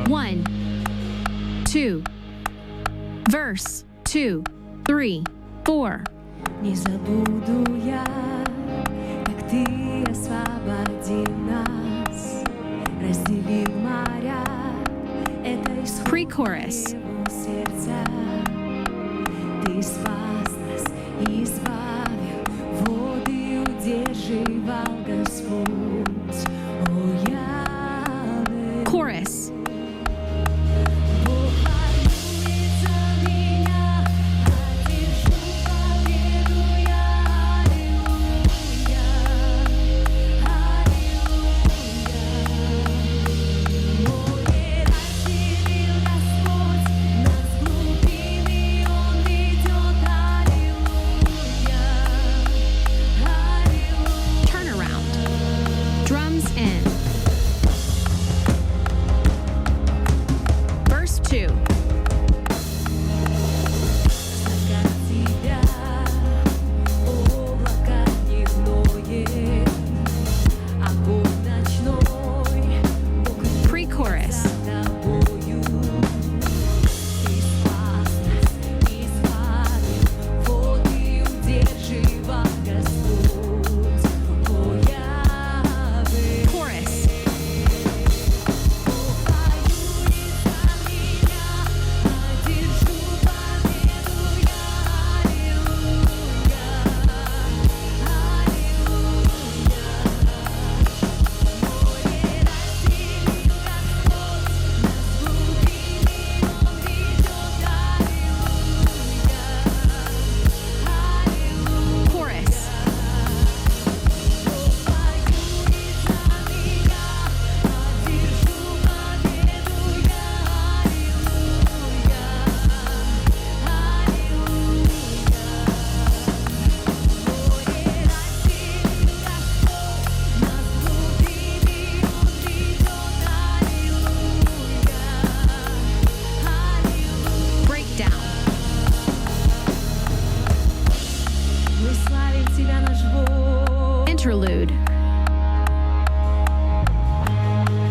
1, 2. Verse 2, 3, 4. Не забуду я, как ты освободил нас, разделил моря, это исход Pre-chorus. моего сердца. Ты спас нас и избавил, воды удерживал Господь. О, Яхве. Chorus. Бог воюет за меня, одержу победу я. Аллилуйя, аллилуйя. Море разделил Господь, нас в глубины Он ведет. Аллилуйя, аллилуйя. Turnaround. Drums in. Verse 2. От тебя облако дневное, огонь ночной, Бог Pre-chorus. за тобою. Ты спас нас, избавил, воды удерживал Господь. О, Яхве. Chorus. Бог воюет за меня, одержу победу я. Аллилуйя, аллилуйя. Море разделил Господь, нас в глубины Он ведет. Аллилуйя, аллилуйя. Chorus. Бог воюет за меня, одержу победу я. Аллилуйя, аллилуйя. Море разделил Господь, нас в глубины Он ведет. Аллилуйя, аллилуйя. Breakdown. Мы славим Тебя, наш Бог. Interlude.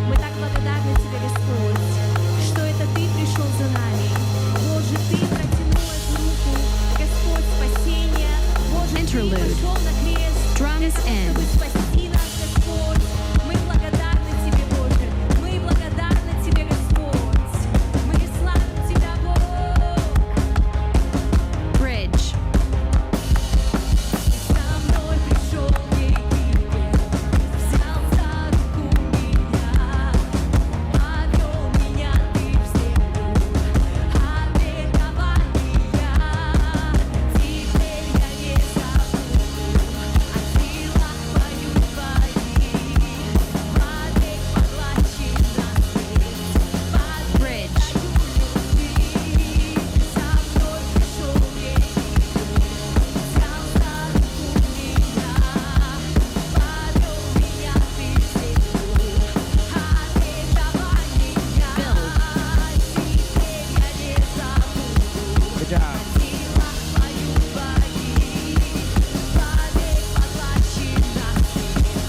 Мы так благодарны Тебе, Господь, что это Ты пришел за нами. Боже, Ты протянул эту руку, Господь, спасения. Боже, Ты Interlude. пошел на крест, Drums in. чтобы спасти нас, Господь. Мы благодарны Тебе, Боже. Мы благодарны Тебе, Господь. Мы славим Тебя, Бог. Bridge. Ты со мной пришел в Египет, взял за руку меня, повел меня Ты в землю обетования. Теперь я не забуду о силах Твою Твоих, вовек поглощен на смерть. Bridge. Ты со мной пришел в Египет, взял за руку меня, повел меня Ты в землю обетования. Теперь я не забуду Good job. о силах Твою Твоих, вовек поглощен на смерть.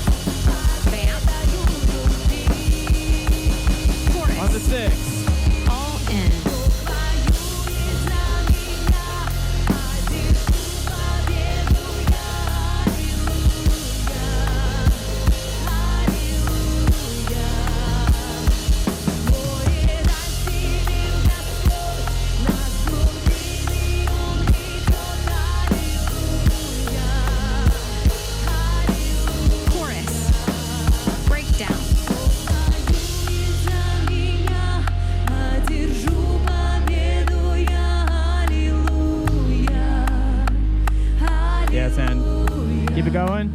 Предаю любви. Chorus. On the six. All in. Воюет за меня, одержу победу я. Аллилуйя, аллилуйя. Море разделил Господь, нас в глубины Он ведет. Аллилуйя, аллилуйя. Chorus. Breakdown. Воюет за меня, одержу победу я. Аллилуйя, Yes, and аллилуйя. keep it going.